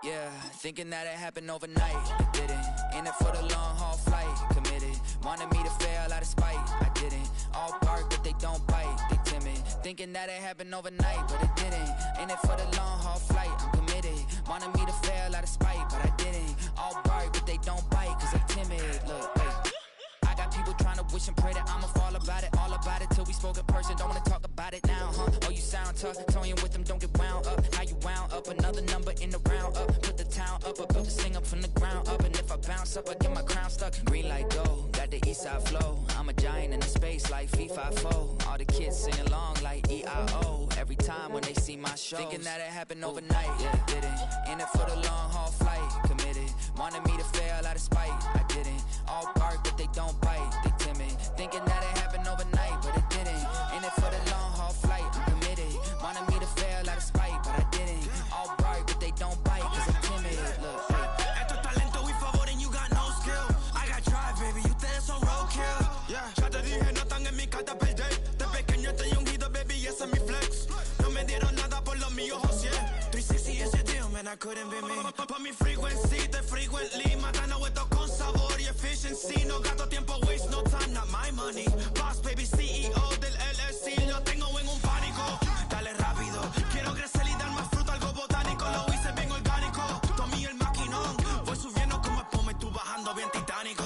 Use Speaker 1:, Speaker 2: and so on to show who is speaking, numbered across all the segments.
Speaker 1: Yeah, thinking that it happened overnight, it didn't. In it for the long haul flight, committed. Wanted me to fail out of spite, I didn't. All bark, but they don't bite, they timid. Thinking that it happened overnight, but it didn't. In it for the long haul flight, I'm committed. Wanted me to fail out of spite, but I didn't. All bark, but they don't bite, cause they timid. Look, wait. I got people trying to wish and pray that I'ma fall about it. All about it till we spoke in person, don't wanna talk about it now, huh? Oh, you sound tough, toying with them, don't get wound up. How you wound up, another number in the round up. Put the town up, I built this thing up from the ground up. And if I bounce up, I get my crown stuck. Green light go, got the east side flow. I'm a giant in the space like FIFA4. All the kids sing along like EIO. Every time when they see my show, thinking that it happened overnight, yeah, didn't. In it for the long haul flight, committed. Wanted me to fail out of spite, I didn't. All bark, but they don't bite, they timid. Thinking that it happened overnight, but it didn't. In it for the long haul flight, I'm committed. Wanted me to fail out of spite, but I didn't. All bark, but they don't bite, cause I'm timid. Look,
Speaker 2: esto es talento y favor and you got no skill. I got drive, baby, ustedes son roadkill. Yeah, ya te dije, no están en mi carta perder. De pequeño estoy ungido, baby, ese es mi flex. No me dieron nada por lo mío, José. 360 ese deal, man, I couldn't be me. Pa' mi frequency, te frequently. Matando esto con sabor y efficiency. No gasto tiempo, waste no time, not my money. Boss, baby, CEO del LLC. Lo tengo en un pánico. Dale rápido, quiero crecer y dar más fruto, algo botánico. Lo hice bien orgánico. Tomé el maquinón. Voy subiendo como espuma y tú bajando bien titánico.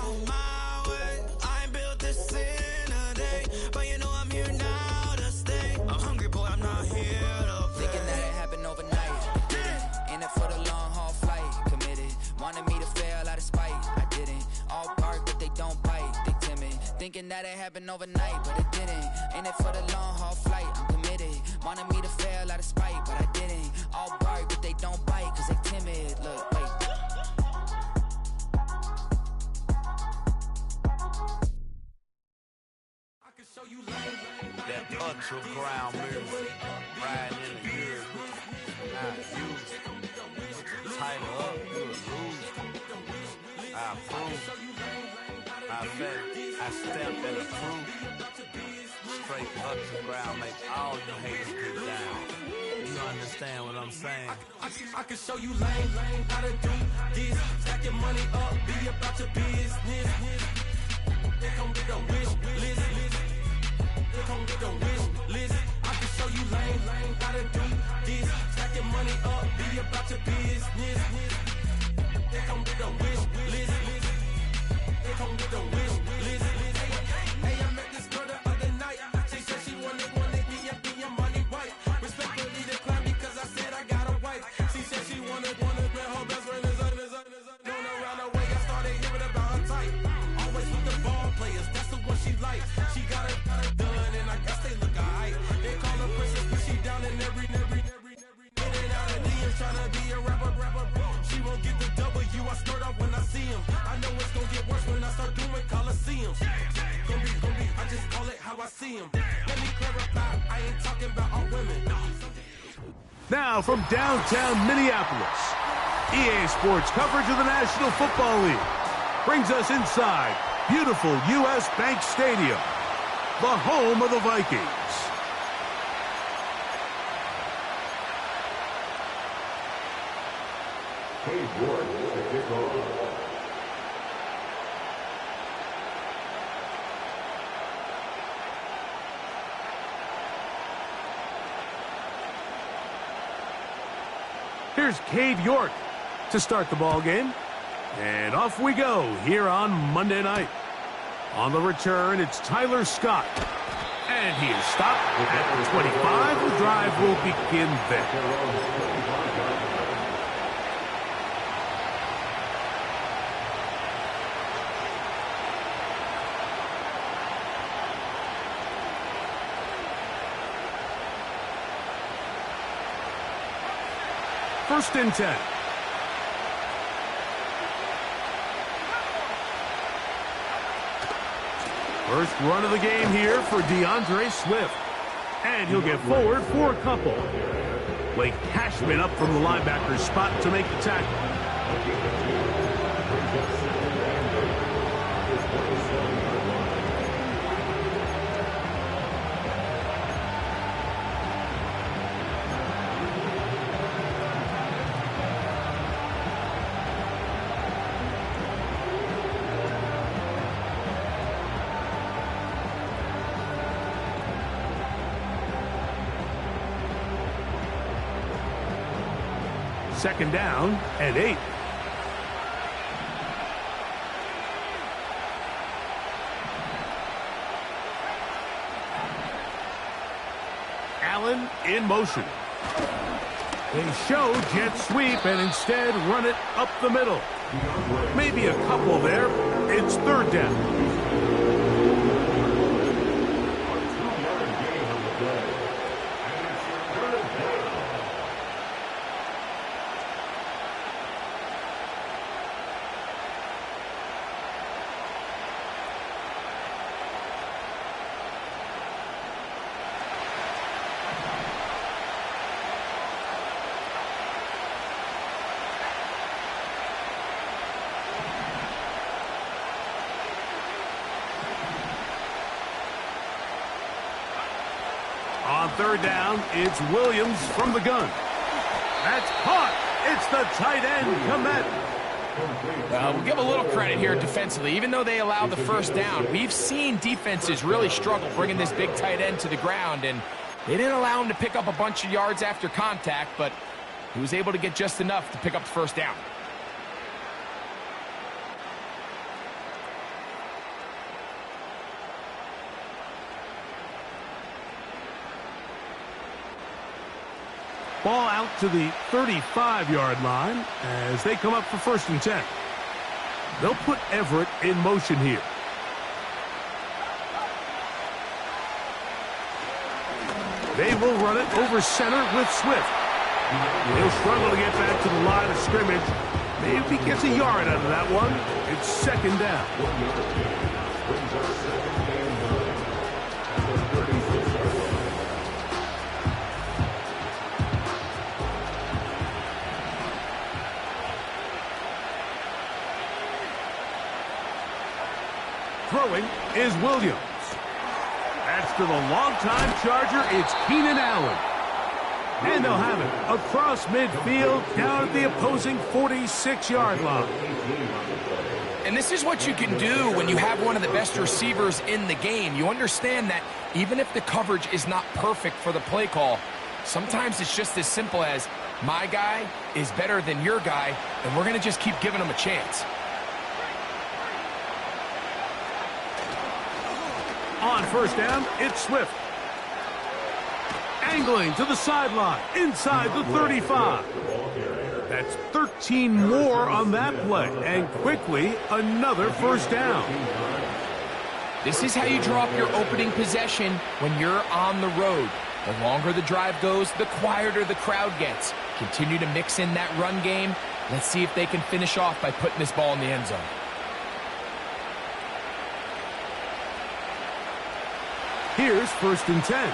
Speaker 2: On my way, I ain't built this in a day. But you know I'm here now to stay. I'm hungry, boy, I'm not here to play.
Speaker 1: thinking that it happened overnight, didn't. In it for the long haul flight, committed. Wanted me to fail out of spite, I didn't. All bark, but they don't bite, they timid. Thinking that it happened overnight, but it didn't. In it for the long haul flight, I'm committed. Wanted me to fail out of spite, but I didn't. All bark, but they don't bite, cause they timid. Look, wait.
Speaker 3: That ultra ground music, riding in the good, not used. Tighten up, you a lose. I approve. I bet I stamp and approve. Straight ultra ground make all you haters get down. You understand what I'm saying?
Speaker 2: I can show you lame, how to do this. Stack your money up, be about your business. They come with a wish list. They come with a wish list. I can show you lame, how to do this. Stack your money up, be about your business. They come with a wish list. They come with a wish list. Hey, I met this girl the other night. She said she wanted me and money white. Respectfully declined because I said I got a wife. She said she wanted but her best friend is known around the way. I started hearing about her type. Always with the ball players, that's the one she likes. She got it done, and I guess they look alright. They call her princess, but she down in every. In and out of DMs, trying to be a rapper. She won't get the W, I skirt off when I see him. I know it's gonna get worse when I start doing Coliseums. Gonna be, I just call it how I see him. Let me clarify, I ain't talking about all women.
Speaker 4: Now from downtown Minneapolis, EA Sports coverage of the National Football League brings us inside beautiful U.S. Bank Stadium, the home of the Vikings. Here's Cade York to start the ball game. And off we go here on Monday night. On the return, it's Tyler Scott. And he is stopped at the 25. The drive will begin there. First and 10. First run of the game here for DeAndre Swift. And he'll get forward for a couple. Blake Cashman up from the linebacker's spot to make the tackle. Second down and 8. Allen in motion. They show jet sweep and instead run it up the middle. Maybe a couple there. It's third down. On third down, it's Williams from the gun. That's caught. It's the tight end, Komet.
Speaker 5: We'll give a little credit here defensively. Even though they allowed the first down, we've seen defenses really struggle bringing this big tight end to the ground, and they didn't allow him to pick up a bunch of yards after contact, but he was able to get just enough to pick up the first down.
Speaker 4: Ball out to the 35-yard line as they come up for 1st and 10. They'll put Everett in motion here. They will run it over center with Swift. He'll struggle to get back to the line of scrimmage. Maybe he gets a yard out of that one. It's second down. Throwing is Williams. That's to the longtime Charger. It's Keenan Allen. And they'll have it across midfield down at the opposing 46-yard line.
Speaker 5: And this is what you can do when you have one of the best receivers in the game. You understand that even if the coverage is not perfect for the play call, sometimes it's just as simple as my guy is better than your guy, and we're going to just keep giving him a chance.
Speaker 4: On first down, it's Swift. Angling to the sideline, inside the 35. That's 13 more on that play, and quickly another first down.
Speaker 5: This is how you draw up your opening possession when you're on the road. The longer the drive goes, the quieter the crowd gets. Continue to mix in that run game. Let's see if they can finish off by putting this ball in the end zone.
Speaker 4: Here's 1st and 10.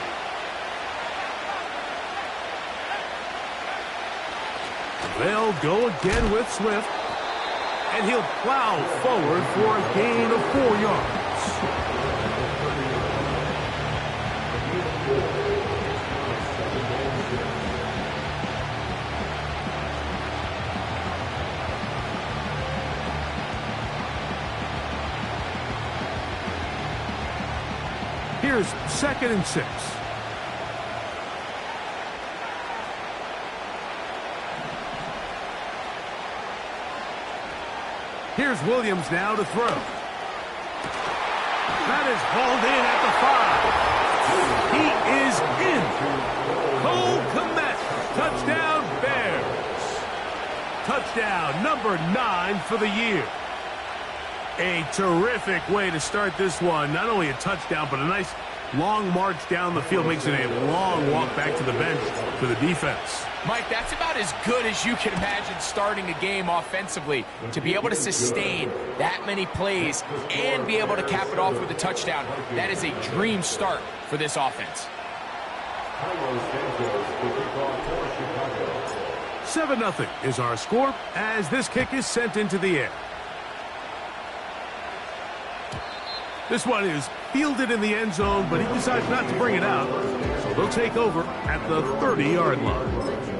Speaker 4: They'll go again with Swift, and he'll plow forward for a gain of 4 yards. Here's 2nd and 6. Here's Williams now to throw. That is hauled in at the 5. He is in. Cole Kmet. Touchdown, Bears. Touchdown number 9 for the year. A terrific way to start this one. Not only a touchdown, but a nice long march down the field. Makes it a long walk back to the bench for the defense.
Speaker 5: Mike, that's about as good as you can imagine starting a game offensively. To be able to sustain that many plays and be able to cap it off with a touchdown, that is a dream start for this offense.
Speaker 4: 7-0 is our score as this kick is sent into the air. This one is fielded in the end zone, but he decides not to bring it out. So they'll take over at the 30-yard line.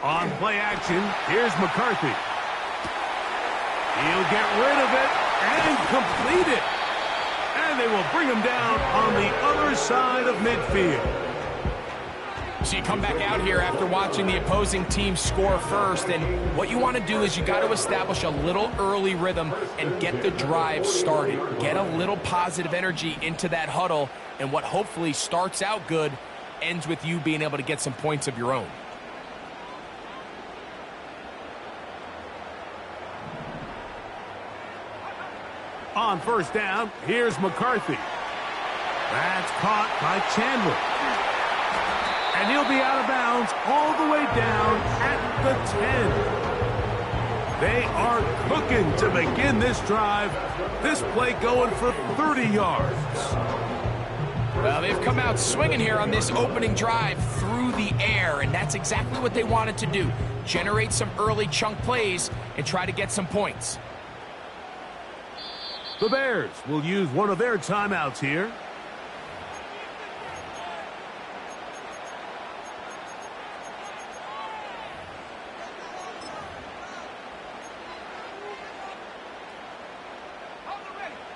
Speaker 4: On play action, here's McCarthy. He'll get rid of it and complete it. And they will bring him down on the other side of midfield.
Speaker 5: So you come back out here after watching the opposing team score first, and what you want to do is you got to establish a little early rhythm and get the drive started. Get a little positive energy into that huddle, and what hopefully starts out good ends with you being able to get some points of your own.
Speaker 4: On first down, here's McCarthy. That's caught by Chandler. And he'll be out of bounds all the way down at the 10. They are cooking to begin this drive. This play going for 30 yards.
Speaker 5: Well, they've come out swinging here on this opening drive through the air, and that's exactly what they wanted to do. Generate some early chunk plays and try to get some points.
Speaker 4: The Bears will use one of their timeouts here.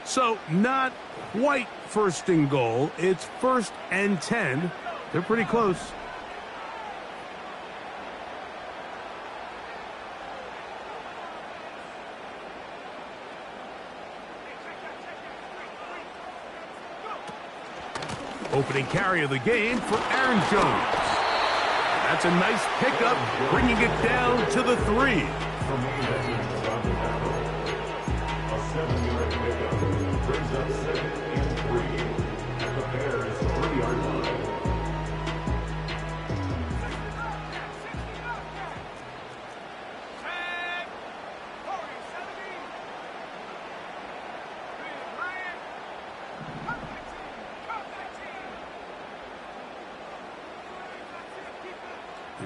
Speaker 4: So, not quite first and goal. It's 1st and 10. They're pretty close. Opening carry of the game for Aaron Jones. That's a nice pickup, bringing it down to the 3.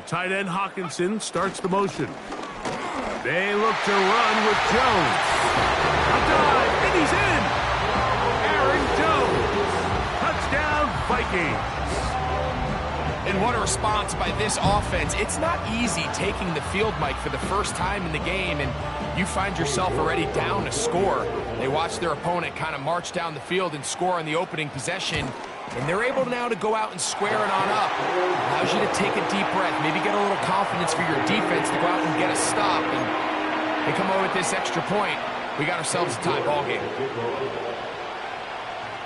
Speaker 4: Tight end Hawkinson starts the motion. They look to run with Jones. A dive, and he's in! Aaron Jones. Touchdown, Vikings.
Speaker 5: And what a response by this offense. It's not easy taking the field, Mike, for the first time in the game, and you find yourself already down to score. They watch their opponent kind of march down the field and score on the opening possession. And they're able now to go out and square it on up. Allows you to take a deep breath, maybe get a little confidence for your defense to go out and get a stop. And they come away with this extra point. We got ourselves a tie ball game.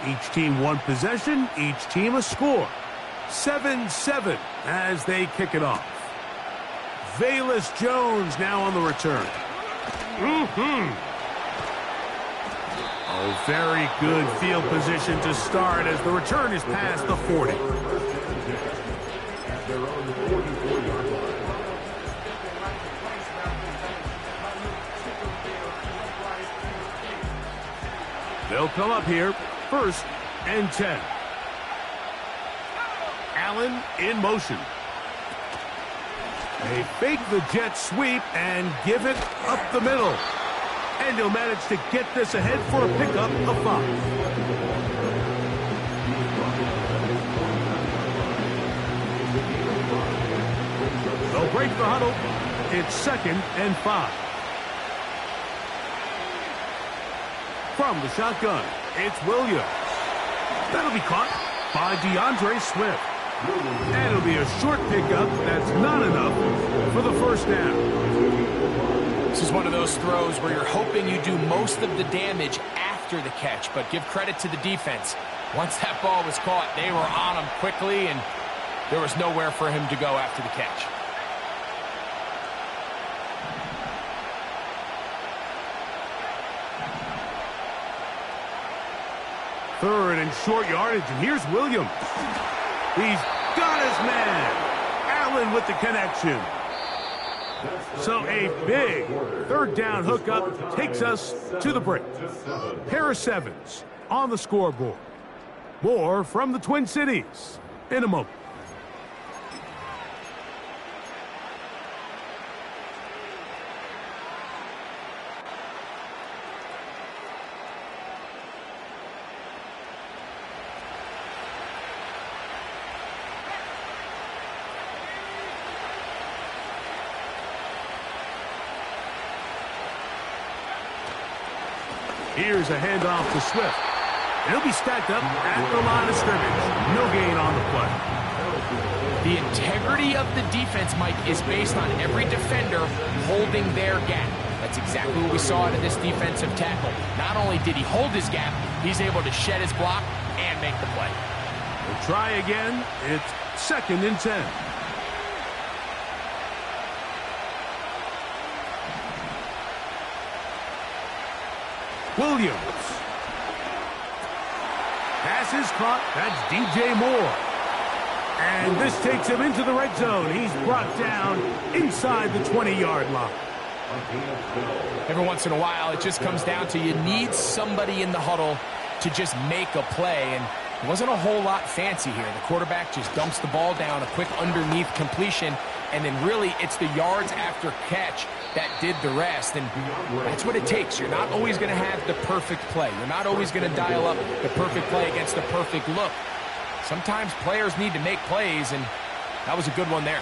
Speaker 4: Each team one possession, each team a score. 7-7 as they kick it off. Velus Jones now on the return. Oh, very good field position to start as the return is past the 40. They'll come up here, 1st and 10. Allen in motion. They fake the jet sweep and give it up the middle. And he'll manage to get this ahead for a pickup of 5. They'll break the huddle. It's 2nd and 5. From the shotgun, it's Williams. That'll be caught by DeAndre Swift. And it'll be a short pickup that's not enough for the 1st down.
Speaker 5: This is one of those throws where you're hoping you do most of the damage after the catch, but give credit to the defense. Once that ball was caught, they were on him quickly, and there was nowhere for him to go after the catch.
Speaker 4: Third and short yardage, and here's Williams. He's got his man. Allen with the connection. So a big 3rd down hookup takes us to the break. Pair of 7s on the scoreboard. More from the Twin Cities in a moment. Here's a handoff to Swift. He'll be stacked up at the line of scrimmage. No gain on the play.
Speaker 5: The integrity of the defense, Mike, is based on every defender holding their gap. That's exactly what we saw out of this defensive tackle. Not only did he hold his gap, he's able to shed his block and make the play.
Speaker 4: We'll try again. It's 2nd and 10. Williams. Pass is caught. That's DJ Moore. And this takes him into the red zone. He's brought down inside the 20-yard line.
Speaker 5: Every once in a while, it just comes down to you need somebody in the huddle to just make a play. And it wasn't a whole lot fancy here. The quarterback just dumps the ball down, a quick underneath completion, and then really it's the yards after catch that did the rest. And that's what it takes. You're not always going to have the perfect play. You're not always going to dial up the perfect play against the perfect look. Sometimes players need to make plays, and that was a good one there.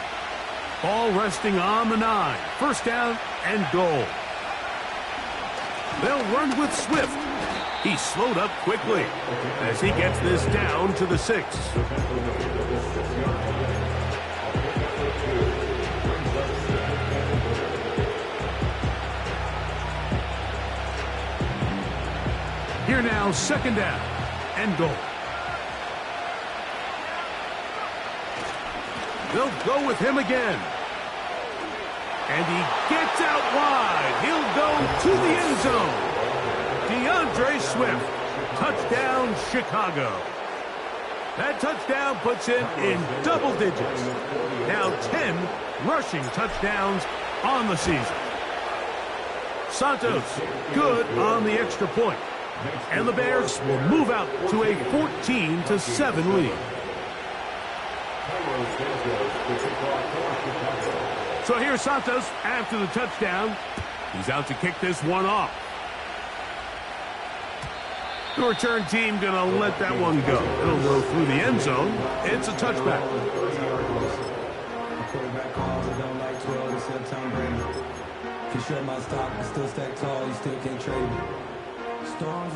Speaker 4: Ball resting on the 9. 1st down and goal. They'll run with Swift. He slowed up quickly as he gets this down to the 6. Here now, 2nd down and goal. They'll go with him again. And he gets out wide. He'll go to the end zone. DeAndre Swift. Touchdown, Chicago. That touchdown puts him in double digits. Now 10 rushing touchdowns on the season. Santos, good on the extra point. And the Bears will move out to a 14-7 lead. So here's Santos after the touchdown. He's out to kick this one off. The return team going to let that one go. It'll go through the end zone. It's a touchback.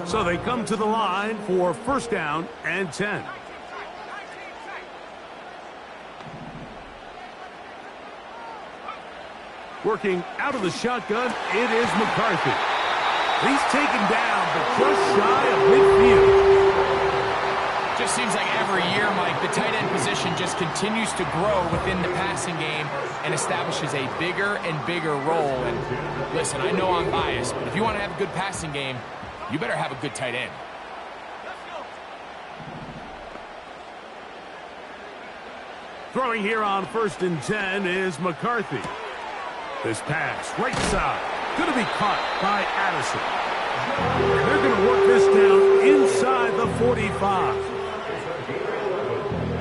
Speaker 4: So they come to the line for 1st down and 10. Working out of the shotgun, it is McCarthy. He's taken down, but just shy of midfield.
Speaker 5: Just seems like every year, Mike, the tight end position just continues to grow within the passing game and establishes a bigger and bigger role. And listen, I know I'm biased, but if you want to have a good passing game, you better have a good tight end.
Speaker 4: Throwing here on 1st and 10 is McCarthy. This pass, right side, going to be caught by Addison. And they're going to work this down inside the 45.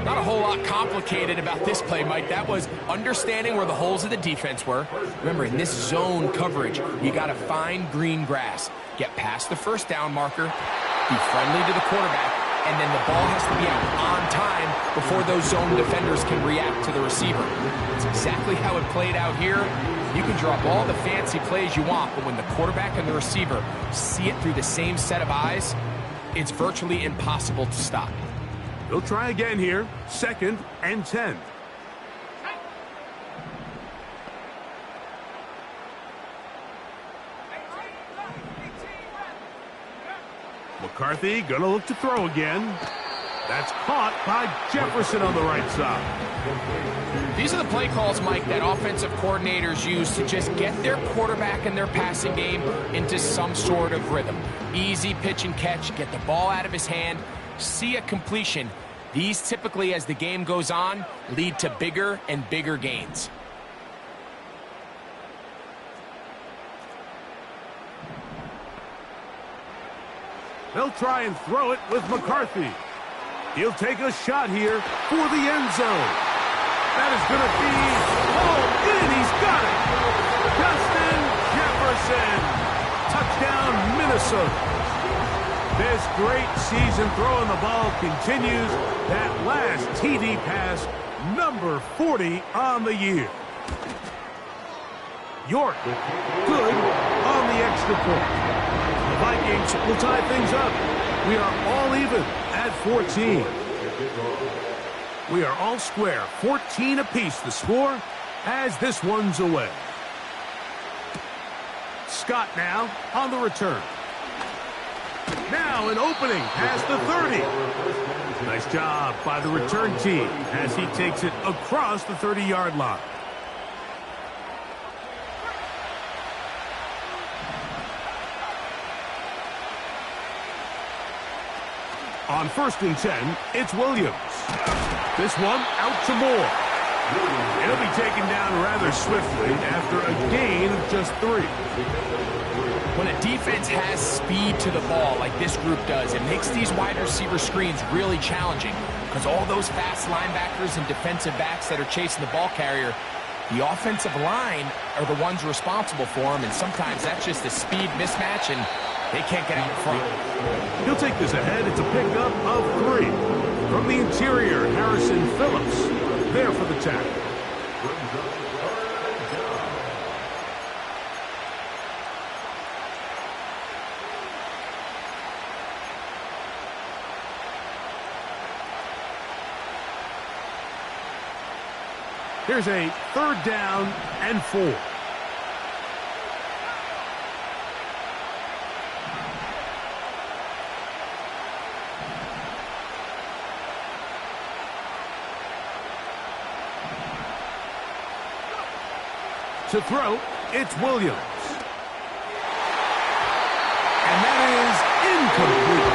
Speaker 5: Not a whole lot complicated about this play, Mike. That was understanding where the holes of the defense were. Remember, in this zone coverage, you got to find green grass. Get past the 1st down marker, be friendly to the quarterback, and then the ball has to be out on time before those zone defenders can react to the receiver. That's exactly how it played out here. You can drop all the fancy plays you want, but when the quarterback and the receiver see it through the same set of eyes, it's virtually impossible to stop.
Speaker 4: They'll try again here, 2nd and 10. McCarthy gonna look to throw again. That's caught by Jefferson on the right side.
Speaker 5: These are the play calls, Mike, that offensive coordinators use to just get their quarterback and their passing game into some sort of rhythm. Easy pitch and catch, get the ball out of his hand, see a completion. These typically, as the game goes on, lead to bigger and bigger gains.
Speaker 4: They'll try and throw it with McCarthy. He'll take a shot here for the end zone. That is going to be hauled in. He's got it. Justin Jefferson. Touchdown, Minnesota. This great season throwing the ball continues. That last TD pass, number 40 on the year. York, good on the extra point. The Vikings will tie things up. We are all even at 14. We are all square, 14 apiece the score as this one's away. Scott now on the return. Now an opening past the 30. Nice job by the return team as he takes it across the 30-yard line. On 1st and 10, it's Williams. This one out to Moore. It'll be taken down rather swiftly after a gain of just 3.
Speaker 5: When a defense has speed to the ball like this group does, it makes these wide receiver screens really challenging because all those fast linebackers and defensive backs that are chasing the ball carrier, the offensive line are the ones responsible for them, and sometimes that's just a speed mismatch, and they can't get out in front.
Speaker 4: He'll take this ahead. It's a pickup of 3. From the interior, Harrison Phillips there for the tackle. Here's a 3rd down and 4. To throw, it's Williams. And that is incomplete.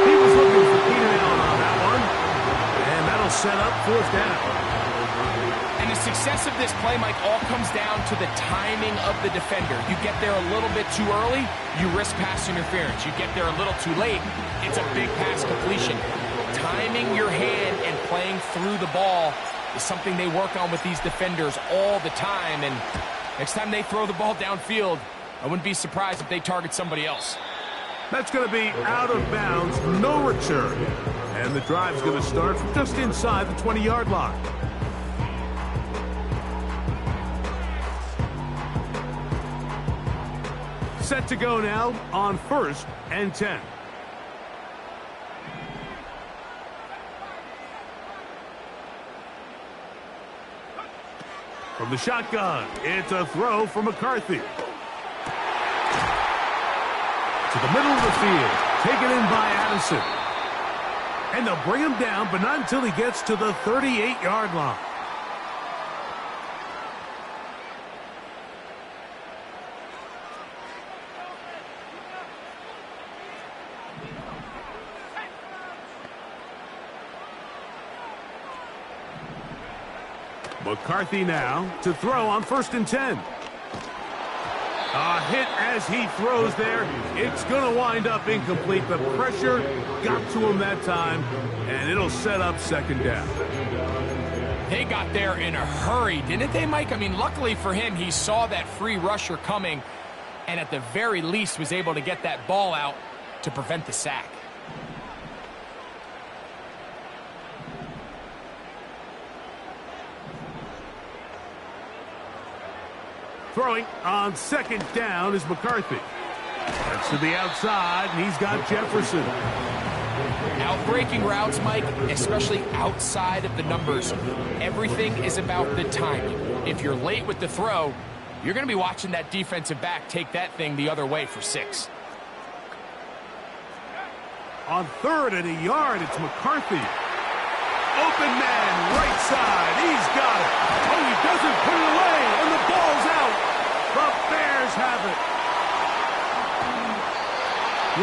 Speaker 4: He was looking for Keenan Allen on that one. And that'll set up 4th down.
Speaker 5: And the success of this play, Mike, all comes down to the timing of the defender. You get there a little bit too early, you risk pass interference. You get there a little too late, it's a big pass completion. Timing your hand and playing through the ball is something they work on with these defenders all the time, and next time they throw the ball downfield, I wouldn't be surprised if they target somebody else.
Speaker 4: That's going to be out of bounds, no return. And the drive's going to start from just inside the 20-yard line. Set to go now on 1st and 10. From the shotgun, it's a throw for McCarthy. To the middle of the field, taken in by Addison. And they'll bring him down, but not until he gets to the 38-yard line. McCarthy now to throw on 1st and 10. A hit as he throws there. It's going to wind up incomplete. The pressure got to him that time, and it'll set up 2nd down.
Speaker 5: They got there in a hurry, didn't they, Mike? I mean, luckily for him, he saw that free rusher coming, and at the very least was able to get that ball out to prevent the sack.
Speaker 4: Throwing on 2nd down is McCarthy. That's to the outside, and he's got Jefferson.
Speaker 5: Out-breaking routes, Mike, especially outside of the numbers, everything is about the timing. If you're late with the throw, you're going to be watching that defensive back take that thing the other way for 6.
Speaker 4: On 3rd and a yard, it's McCarthy. Open man, right side. He's got it. Oh, he doesn't put it away, and the ball's out. The Bears have it.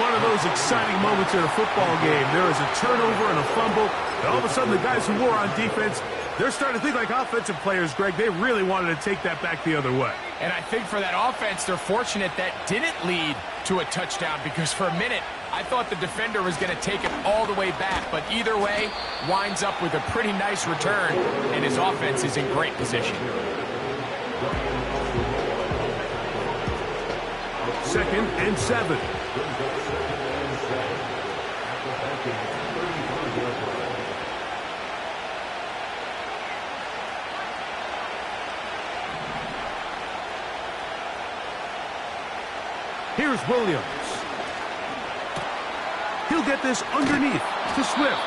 Speaker 4: One of those exciting moments in a football game. There is a turnover and a fumble, and all of a sudden the guys who were on defense, they're starting to think like offensive players, Greg. They really wanted to take that back the other way.
Speaker 5: And I think for that offense, they're fortunate that didn't lead to a touchdown, because for a minute, I thought the defender was going to take it all the way back, but either way, winds up with a pretty nice return, and his offense is in great position.
Speaker 4: 2nd and 7. Here's Williams. He'll get this underneath to Swift.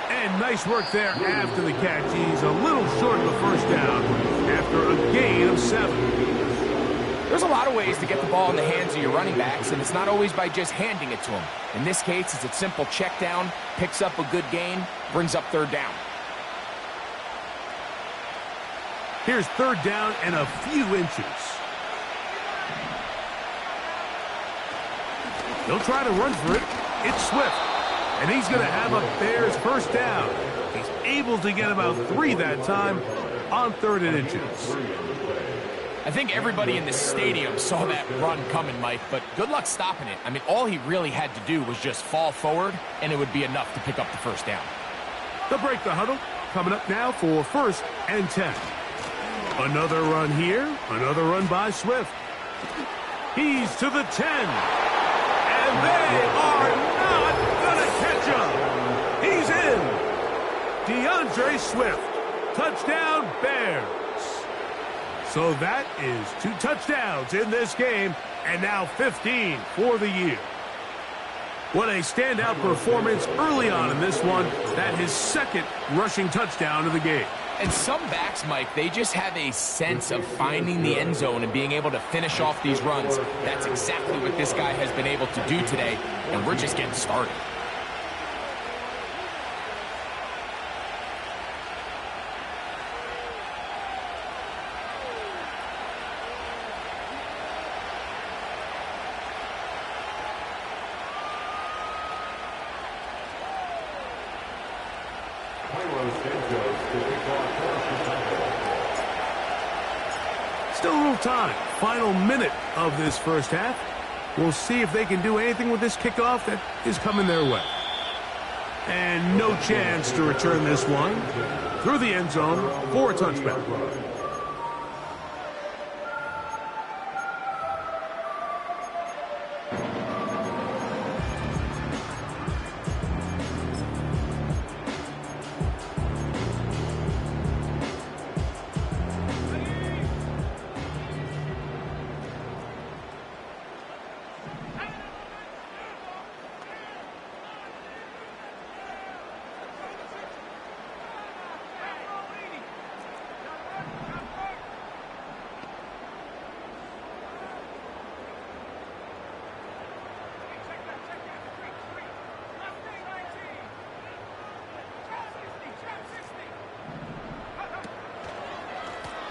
Speaker 4: And nice work there after the catch. He's a little short of the first down after a gain of 7.
Speaker 5: There's a lot of ways to get the ball in the hands of your running backs, and it's not always by just handing it to them. In this case, it's a simple check down, picks up a good gain, brings up third down.
Speaker 4: Here's third down and a few inches. He'll try to run for it. It's Swift. And he's going to have a Bears first down. He's able to get about 3 that time on 3rd and inches.
Speaker 5: I think everybody in the stadium saw that run coming, Mike, but good luck stopping it. I mean, all he really had to do was just fall forward, and it would be enough to pick up the first down.
Speaker 4: They'll break the huddle. Coming up now for 1st and 10. Another run here. Another run by Swift. He's to the 10. And they are not going to catch him. He's in. DeAndre Swift. Touchdown, Bears. So that is 2 touchdowns in this game, and now 15 for the year. What a standout performance early on in this one. That his 2nd rushing touchdown of the game.
Speaker 5: And some backs, Mike, they just have a sense of finding the end zone and being able to finish off these runs. That's exactly what this guy has been able to do today, and we're just getting started.
Speaker 4: Still a little time. Final minute of this first half. We'll see if they can do anything with this kickoff that is coming their way. And no chance to return this one through the end zone for a touchback.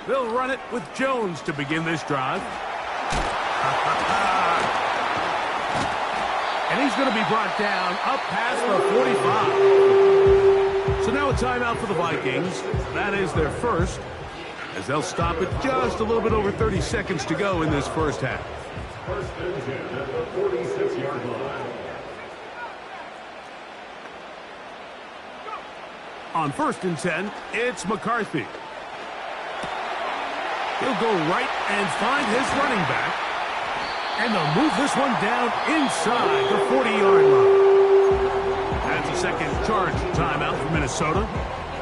Speaker 4: They'll run it with Jones to begin this drive. And he's going to be brought down up past the 45. So now a timeout for the Vikings. That is their first, as they'll stop it just a little bit over 30 seconds to go in this first half.
Speaker 6: First and 10 at the 46-yard line.
Speaker 4: On 1st and 10, it's McCarthy. He'll go right and find his running back. And they'll move this one down inside the 40-yard line. That's a second charge timeout for Minnesota.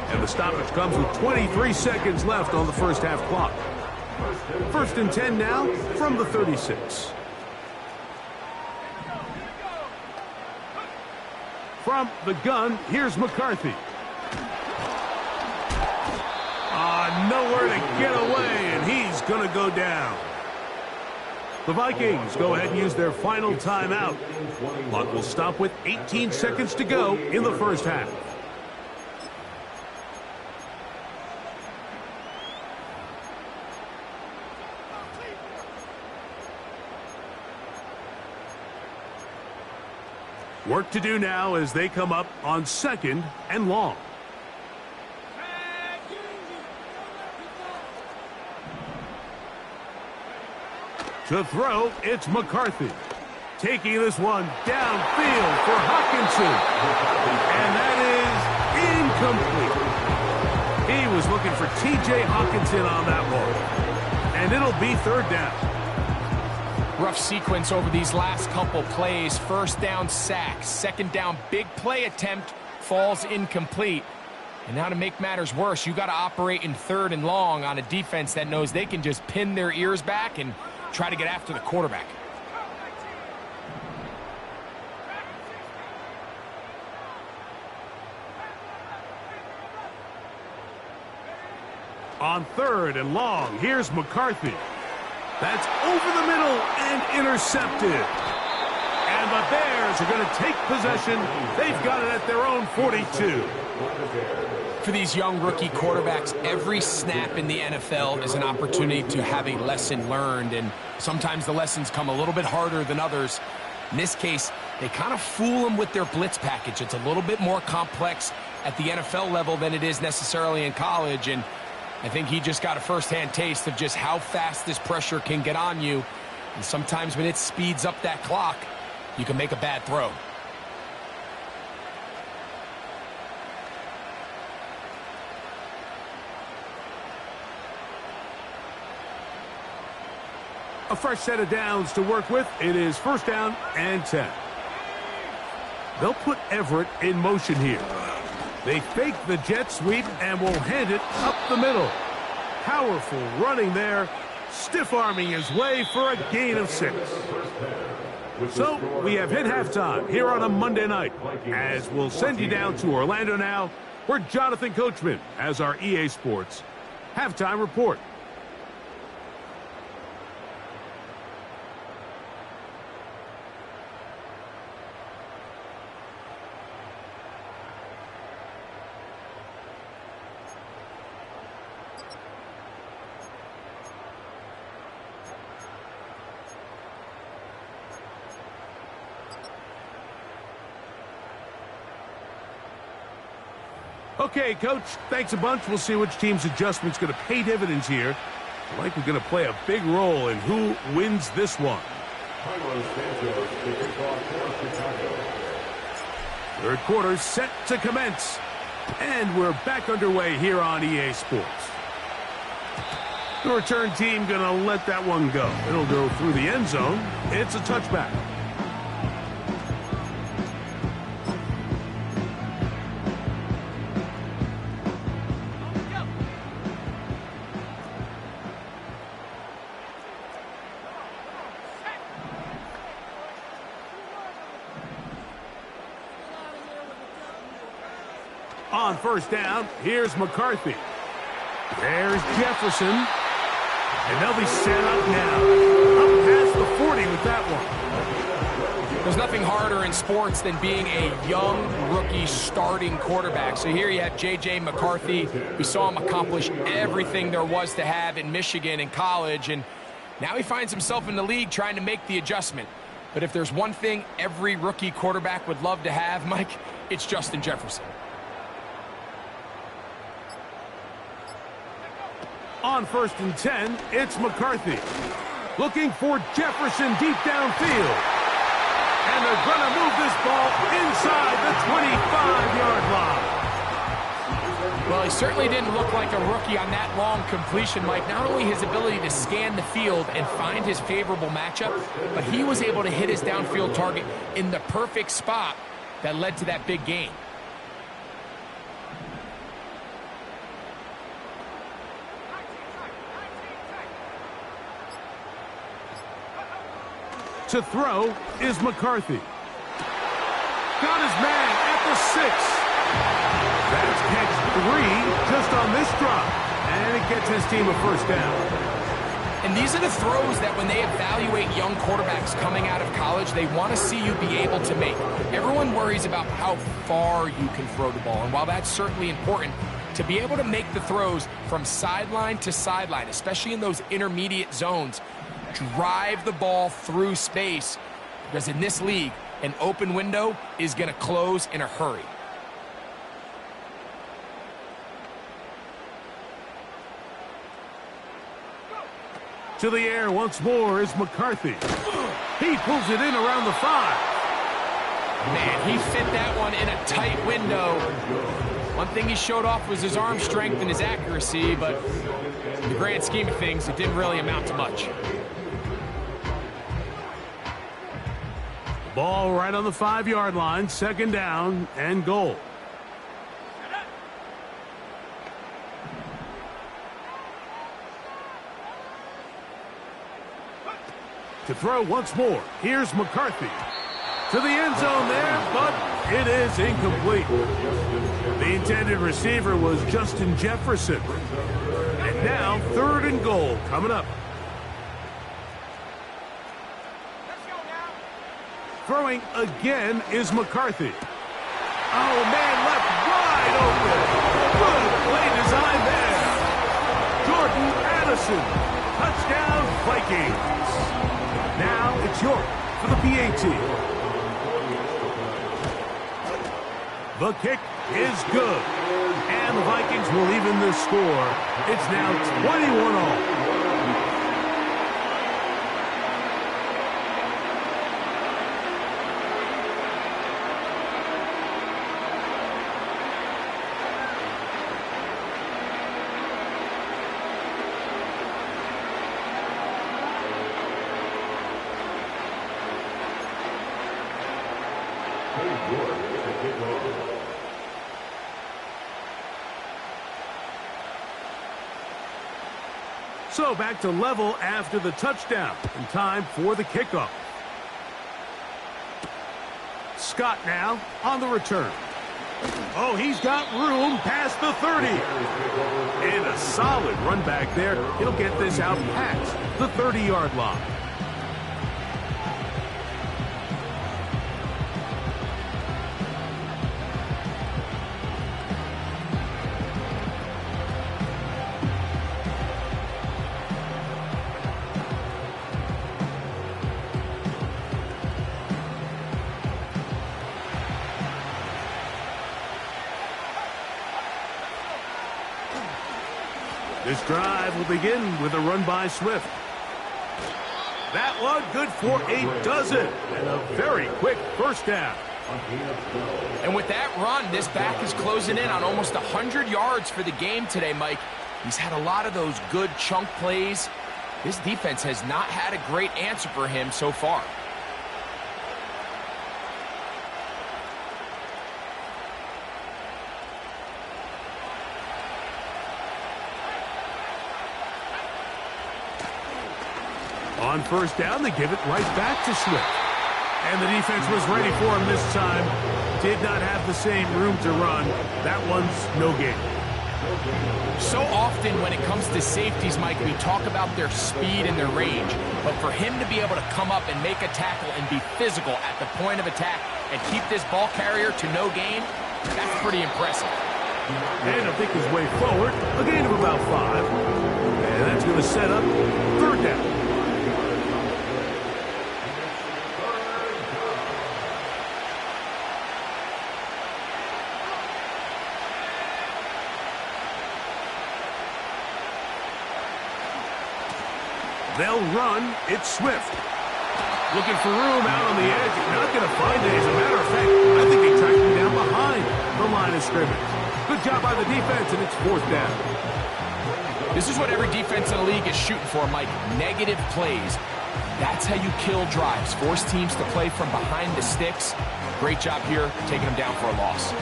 Speaker 4: And the stoppage comes with 23 seconds left on the first half clock. 1st and 10 now from the 36. From the gun, here's McCarthy. Nowhere to get away, and he's going to go down. The Vikings go ahead and use their final timeout. Clock will stop with 18 seconds to go in the first half. Work to do now as they come up on 2nd and long. To throw, it's McCarthy. Taking this one downfield for Hockenson. And that is incomplete. He was looking for T.J. Hockenson on that one. And it'll be 3rd down.
Speaker 5: Rough sequence over these last couple plays. 1st down, sack. 2nd down, big play attempt, falls incomplete. And now to make matters worse, you got to operate in 3rd and long on a defense that knows they can just pin their ears back and try to get after the quarterback.
Speaker 4: On 3rd and long, here's McCarthy. That's over the middle and intercepted. And the Bears are going to take possession. They've got it at their own 42.
Speaker 5: For these young rookie quarterbacks, every snap in the NFL is an opportunity to have a lesson learned, and sometimes the lessons come a little bit harder than others. In this case, they kind of fool them with their blitz package. It's a little bit more complex at the NFL level than it is necessarily in college, and I think he just got a first-hand taste of just how fast this pressure can get on you, and sometimes when it speeds up that clock, you can make a bad throw.
Speaker 4: A fresh set of downs to work with. It is 1st down and 10. They'll put Everett in motion here. They fake the jet sweep and will hand it up the middle. Powerful running there, stiff-arming his way for a gain of 6. So we have hit halftime here on a Monday night, as we'll send you down to Orlando now, where Jonathan Coachman has our EA Sports halftime report. Okay, Coach, thanks a bunch. We'll see which team's adjustment's going to pay dividends here. I like we're going to play a big role in who wins this one. 3rd quarter's set to commence. And we're back underway here on EA Sports. The return team going to let that one go. It'll go through the end zone. It's a touchback. On 1st down, here's McCarthy. There's Jefferson. And they'll be set up now. Up past the 40 with that one.
Speaker 5: There's nothing harder in sports than being a young rookie starting quarterback. So here you have J.J. McCarthy. We saw him accomplish everything there was to have in Michigan in college, and now he finds himself in the league trying to make the adjustment. But if there's one thing every rookie quarterback would love to have, Mike, it's Justin Jefferson.
Speaker 4: On 1st and 10, it's McCarthy. Looking for Jefferson deep downfield. And they're going to move this ball inside the 25-yard line.
Speaker 5: Well, he certainly didn't look like a rookie on that long completion, Mike. Not only his ability to scan the field and find his favorable matchup, but he was able to hit his downfield target in the perfect spot that led to that big gain.
Speaker 4: To throw is McCarthy. Got his man at the 6. That's catch 3 just on this drop. And it gets his team a 1st down.
Speaker 5: And these are the throws that when they evaluate young quarterbacks coming out of college, they want to see you be able to make. Everyone worries about how far you can throw the ball. And while that's certainly important, to be able to make the throws from sideline to sideline, especially in those intermediate zones, drive the ball through space, because in this league, an open window is going to close in a hurry.
Speaker 4: To the air once more is McCarthy. He pulls it in around the 5.
Speaker 5: Man, he fit that one in a tight window. One thing he showed off was his arm strength and his accuracy, but in the grand scheme of things, it didn't really amount to much.
Speaker 4: Ball right on the 5-yard line, 2nd down and goal. To throw once more, here's McCarthy. To the end zone there, but it is incomplete. The intended receiver was Justin Jefferson. And Now 3rd and goal coming up. Throwing again is McCarthy. Oh, man, left wide open. Good play design there. Jordan Addison. Touchdown, Vikings. Now it's York for the PAT. The kick is good. And the Vikings will even the score. It's now 21-all. So back to level after the touchdown. And time for the kickoff. Scott now on the return. Oh, he's got room past the 30. And a solid run back there. He'll get this out past the 30-yard line. This drive will begin with a run by Swift. That one good for a dozen and a very quick first down.
Speaker 5: And with that run, this back is closing in on almost 100 yards for the game today, Mike. He's had a lot of those good chunk plays. This defense has not had a great answer for him so far.
Speaker 4: On first down, they give it right back to Swift. And the defense was ready for him this time. Did not have the same room to run. That one's no gain.
Speaker 5: So often when it comes to safeties, Mike, we talk about their speed and their range. But for him to be able to come up and make a tackle and be physical at the point of attack and keep this ball carrier to no gain, that's pretty impressive.
Speaker 4: And he'll pick his way forward, a gain of about 5. And that's going to set up 3rd down. They'll run. It's Swift. Looking for room out on the edge. Not going to find it. As a matter of fact, I think they tracked him down behind the line of scrimmage. Good job by the defense, and it's 4th down.
Speaker 5: This is what every defense in the league is shooting for, Mike. Negative plays. That's how you kill drives. Force teams to play from behind the sticks. Great job here, taking them down for a loss.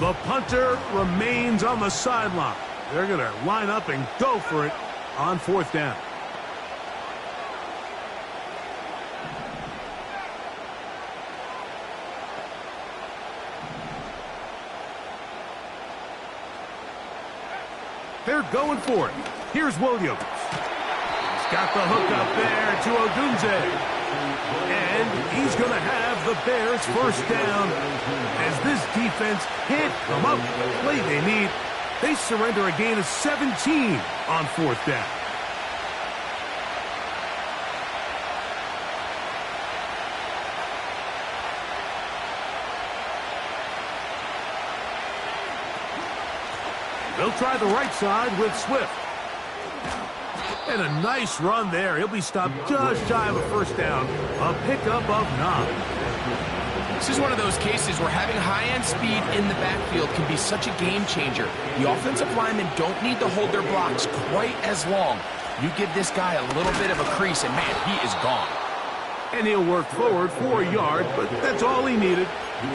Speaker 4: The punter remains on the sideline. They're going to line up and go for it on 4th down. They're going for it. Here's Williams. He's got the hook up there to Odunze. And he's going to have the Bears first down. As this defense can't come up with the play they need, they surrender a gain of 17 on 4th down. They'll try the right side with Swift. And a nice run there. He'll be stopped just shy of a first down. A pickup of 9.
Speaker 5: This is one of those cases where having high-end speed in the backfield can be such a game changer. The offensive linemen don't need to hold their blocks quite as long. You give this guy a little bit of a crease, and man, he is gone.
Speaker 4: And he'll work forward for a yard, but that's all he needed.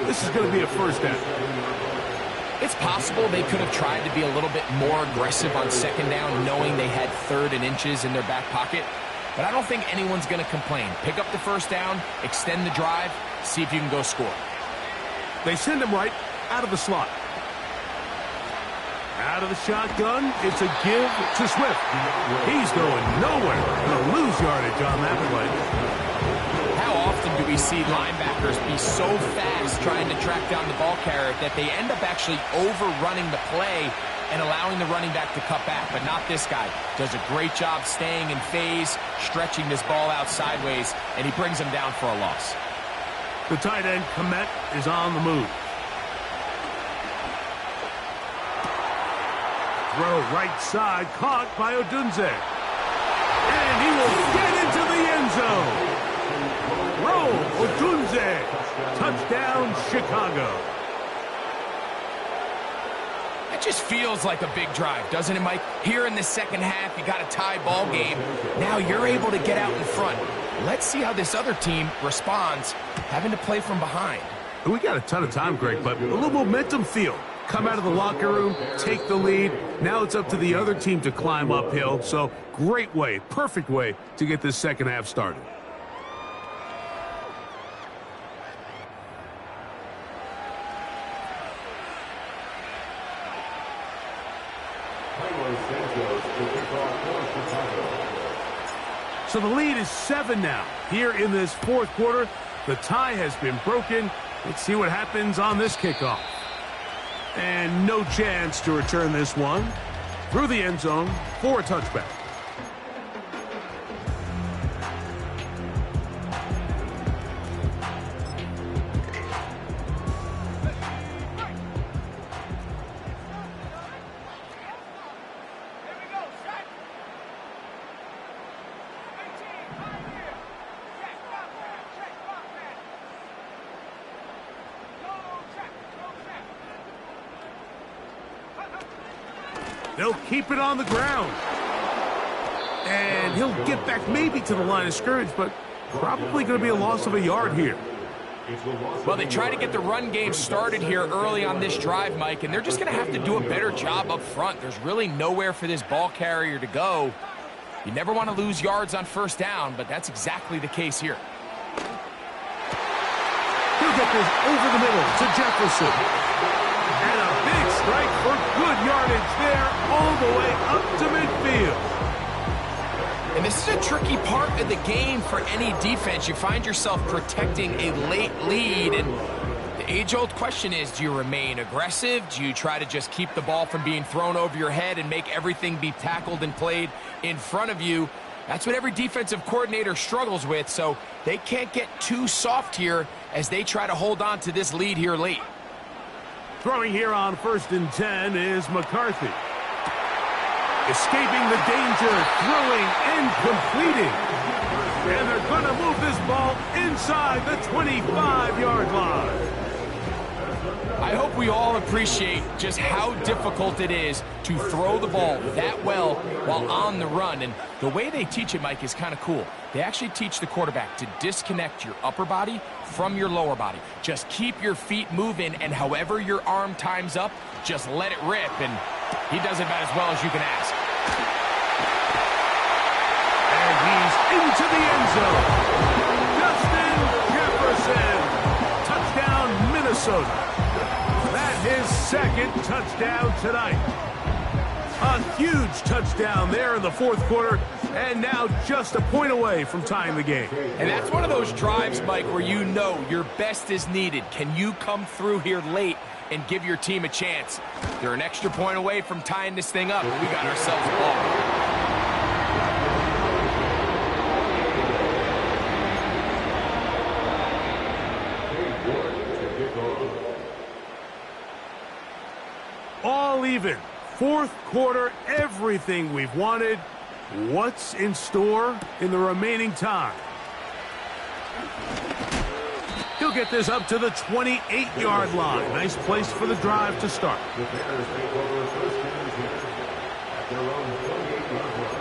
Speaker 4: This is going to be a first down.
Speaker 5: It's possible they could have tried to be a little bit more aggressive on 2nd down, knowing they had 3rd and inches in their back pocket. But I don't think anyone's going to complain. Pick up the first down, extend the drive, see if you can go score.
Speaker 4: They send him right out of the slot. Out of the shotgun, it's a give to Swift. He's going nowhere. Going to lose yardage on that play.
Speaker 5: How often do we see linebackers be so fast trying to track down the ball carrier that they end up actually overrunning the play and allowing the running back to cut back? But not this guy. Does a great job staying in phase, stretching this ball out sideways, and he brings him down for a loss.
Speaker 4: The tight end, Komet, is on the move. Throw right side, caught by Odunze. And he will get into the end zone. Roll, Odunze. Touchdown, Chicago.
Speaker 5: It just feels like a big drive, doesn't it, Mike? Here in the second half, you got a tie ball game. Now you're able to get out in front. Let's see how this other team responds, having to play from behind.
Speaker 4: We got a ton of time, Greg, but a little momentum feel. Come out of the locker room, take the lead. Now it's up to the other team to climb uphill. So great way, perfect way to get this second half started. So the lead is 7 now. Here in this fourth quarter, the tie has been broken. Let's see what happens on this kickoff. And no chance to return this one through the end zone for a touchback. They'll keep it on the ground. And he'll get back maybe to the line of scrimmage, but probably going to be a loss of a yard here.
Speaker 5: Well, they try to get the run game started here early on this drive, Mike, and they're just going to have to do a better job up front. There's really nowhere for this ball carrier to go. You never want to lose yards on first down, but that's exactly the case here.
Speaker 4: He'll get this over the middle to Jefferson. And a big strike for good yardage there all the way up to midfield.
Speaker 5: And this is a tricky part of the game for any defense. You find yourself protecting a late lead, and the age-old question is, do you remain aggressive? Do you try to just keep the ball from being thrown over your head and make everything be tackled and played in front of you? That's what every defensive coordinator struggles with, so they can't get too soft here as they try to hold on to this lead here late.
Speaker 4: Throwing here on 1st and 10 is McCarthy. Escaping the danger, throwing and completing. And they're going to move this ball inside the 25-yard line.
Speaker 5: I hope we all appreciate just how difficult it is to throw the ball that well while on the run. And the way they teach it, Mike, is kind of cool. They actually teach the quarterback to disconnect your upper body from your lower body. Just keep your feet moving, and however your arm times up, just let it rip. And he does it about as well as you can ask.
Speaker 4: And he's into the end zone. Justin Jefferson. Touchdown, Minnesota. His second touchdown tonight. A huge touchdown there in the fourth quarter, and now just a point away from tying the game.
Speaker 5: And that's one of those drives, Mike, where you know your best is needed. Can you come through here late and give your team a chance? They're an extra point away from tying this thing up. We got ourselves a ball.
Speaker 4: All even. Fourth quarter, everything we've wanted. What's in store in the remaining time? He'll get this up to the 28-yard line. Nice place for the drive to start.
Speaker 6: The Bears take over first and 10 at their own 28-yard line.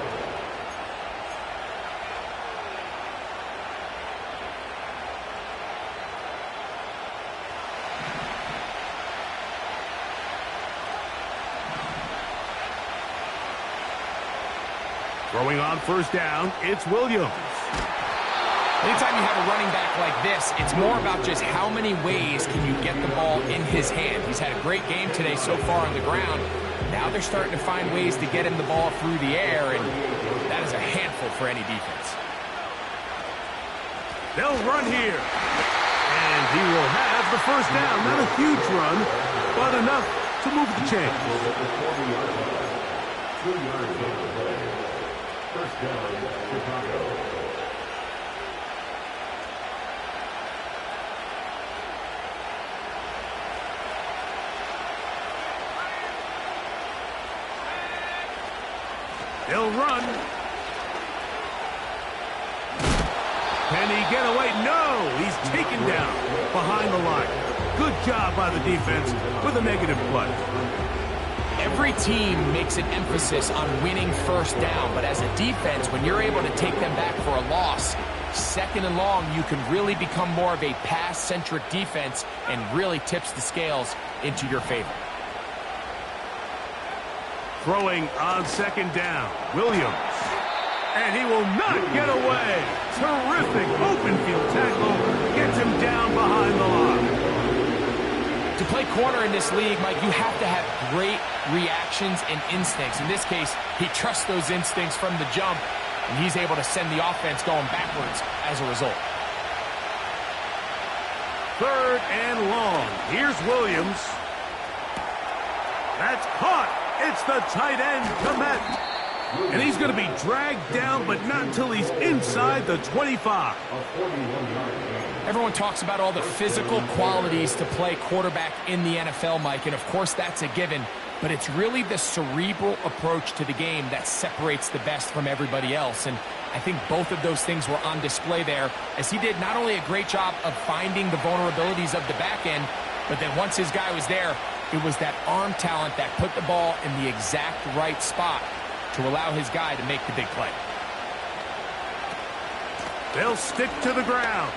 Speaker 4: Throwing on first down, it's Williams.
Speaker 5: Anytime you have a running back like this, it's more about just how many ways can you get the ball in his hand. He's had a great game today so far on the ground. Now they're starting to find ways to get him the ball through the air, and that is a handful for any defense.
Speaker 4: They'll run here. And he will have the first down. Not a huge run, but enough to move the chains.
Speaker 6: 2 yards on the play. First down, Chicago.
Speaker 4: They'll run. Can he get away? No! He's taken down behind the line. Good job by the defense with a negative play.
Speaker 5: Every team makes an emphasis on winning first down, but as a defense, when you're able to take them back for a loss, second and long, you can really become more of a pass-centric defense and really tips the scales into your favor.
Speaker 4: Throwing on second down, Williams. And he will not get away. Terrific open field tackle. Gets him down behind the line.
Speaker 5: To play corner in this league, Mike, you have to have great reactions and instincts. In this case, he trusts those instincts from the jump, and he's able to send the offense going backwards as a result.
Speaker 4: Third and long. Here's Williams. That's caught. It's the tight end, Komet. And he's going to be dragged down, but not until he's inside the 25.
Speaker 5: Everyone talks about all the physical qualities to play quarterback in the NFL, Mike, and of course that's a given, but it's really the cerebral approach to the game that separates the best from everybody else, and I think both of those things were on display there, as he did not only a great job of finding the vulnerabilities of the back end, but then once his guy was there, it was that arm talent that put the ball in the exact right spot to allow his guy to make the big play.
Speaker 4: They'll stick to the ground.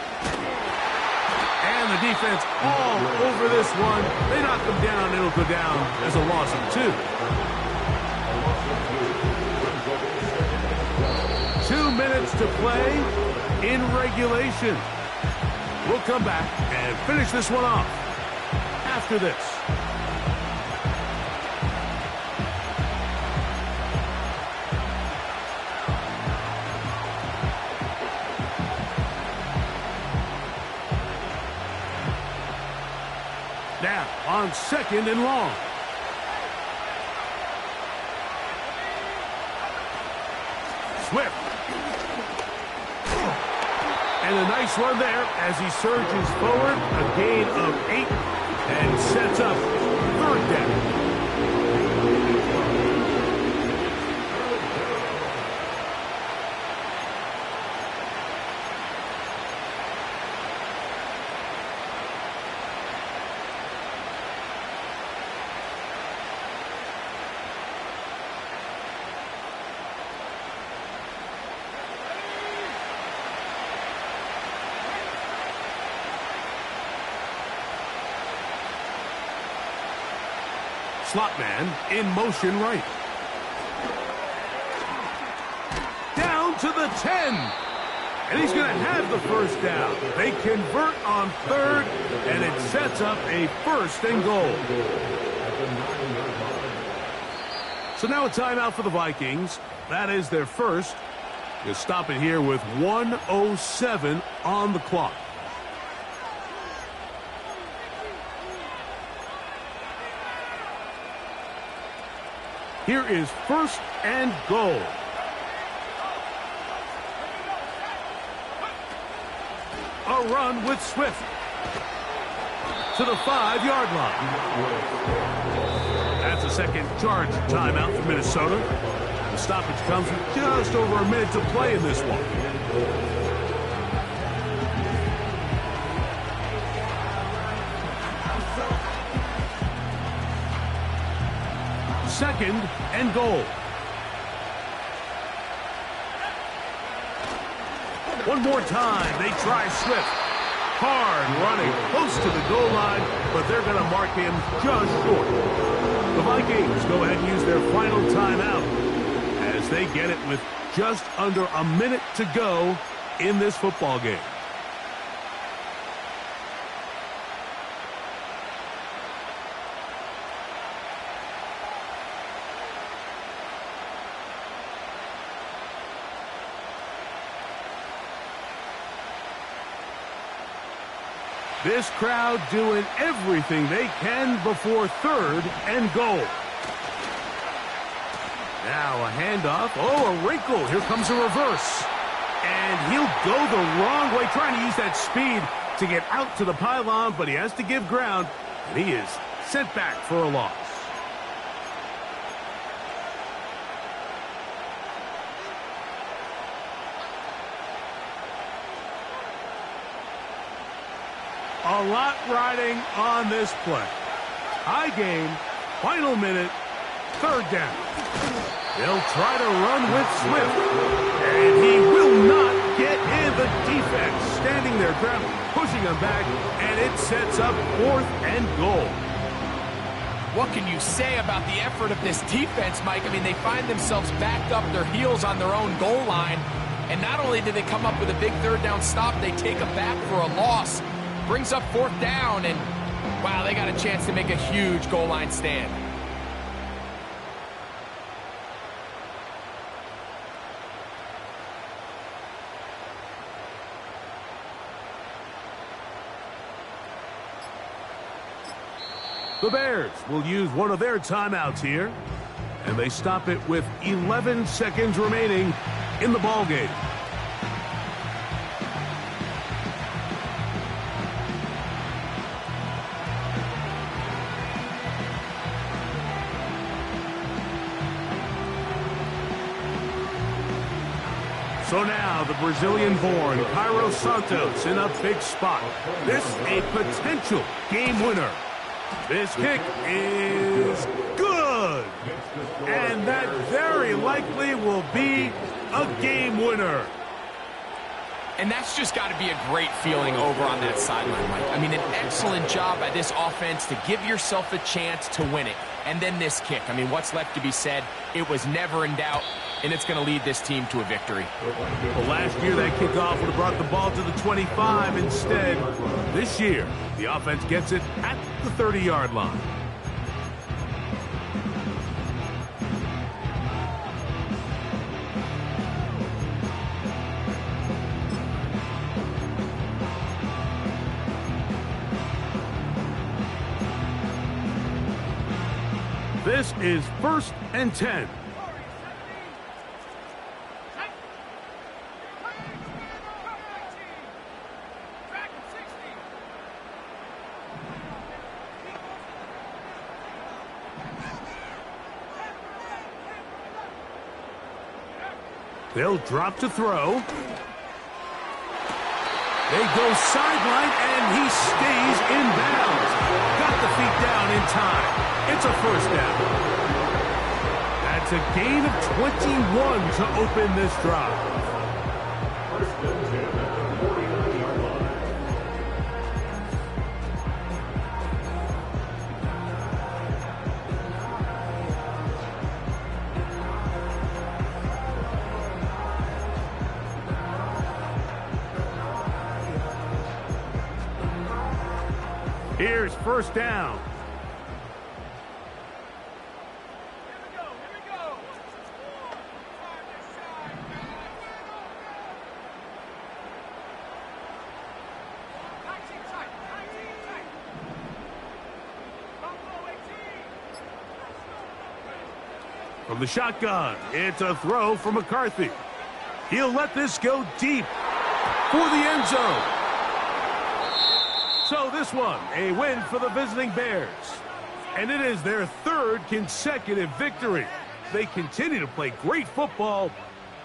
Speaker 4: And the defense all over this one. They knock him down. It'll go down as a loss of 2. 2 minutes to play in regulation. We'll come back and finish this one off after this. Now, on second and long. Swift. And a nice run there as he surges forward. A gain of 8 and sets up third down. Slot man in motion right. Down to the 10. And he's going to have the first down. They convert on third, and it sets up a first and goal. So now a timeout for the Vikings. That is their first. You'll stop it here with 1:07 on the clock. Here is first and goal. A run with Swift to the 5-yard line. That's a second charge timeout for Minnesota. The stoppage comes with just over a minute to play in this one. Second and goal. One more time, they try Swift. Hard running, close to the goal line, but they're going to mark him just short. The Vikings go ahead and use their final timeout as they get it with just under a minute to go in this football game. This crowd doing everything they can before 3rd and goal. Now a handoff. Oh, a wrinkle. Here comes a reverse. And he'll go the wrong way, trying to use that speed to get out to the pylon, but he has to give ground, and he is sent back for a loss. A lot riding on this play. High gain, final minute, 3rd down. They'll try to run with Swift, and he will not get in. The defense standing their ground, pushing him back, and it sets up 4th and goal.
Speaker 5: What can you say about the effort of this defense, Mike? I mean, they find themselves backed up their heels on their own goal line, and not only did they come up with a big 3rd down stop, they take it back for a loss. Brings up 4th down, and wow, they got a chance to make a huge goal line stand.
Speaker 4: The Bears will use one of their timeouts here, and they stop it with 11 seconds remaining in the ballgame. So now the Brazilian-born Cairo Santos in a big spot. This a potential game winner. This kick is good. And that very likely will be a game winner.
Speaker 5: And that's just got to be a great feeling over on that sideline, Mike. I mean, an excellent job by this offense to give yourself a chance to win it. And then this kick. I mean, what's left to be said? It was never in doubt, and it's going to lead this team to a victory.
Speaker 4: Well, last year that kickoff would have brought the ball to the 25 instead. This year, the offense gets it at the 30-yard line. This is 1st and 10. They'll drop to throw. They go sideline, and he stays in bounds. Got the feet down in time. It's a 1st down. That's a gain of 21 to open this drive. Here's 1st down. From the shotgun, it's a throw from McCarthy. He'll let this go deep for the end zone. So this one, a win for the visiting Bears. And it is their 3rd consecutive victory. They continue to play great football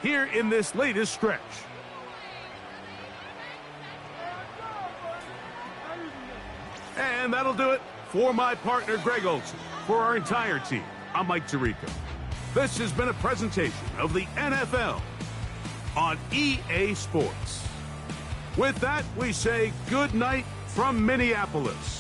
Speaker 4: here in this latest stretch. And that'll do it for my partner, Greg Olson. For our entire team, I'm Mike Tirico. This has been a presentation of the NFL on EA Sports. With that, we say good night from Minneapolis.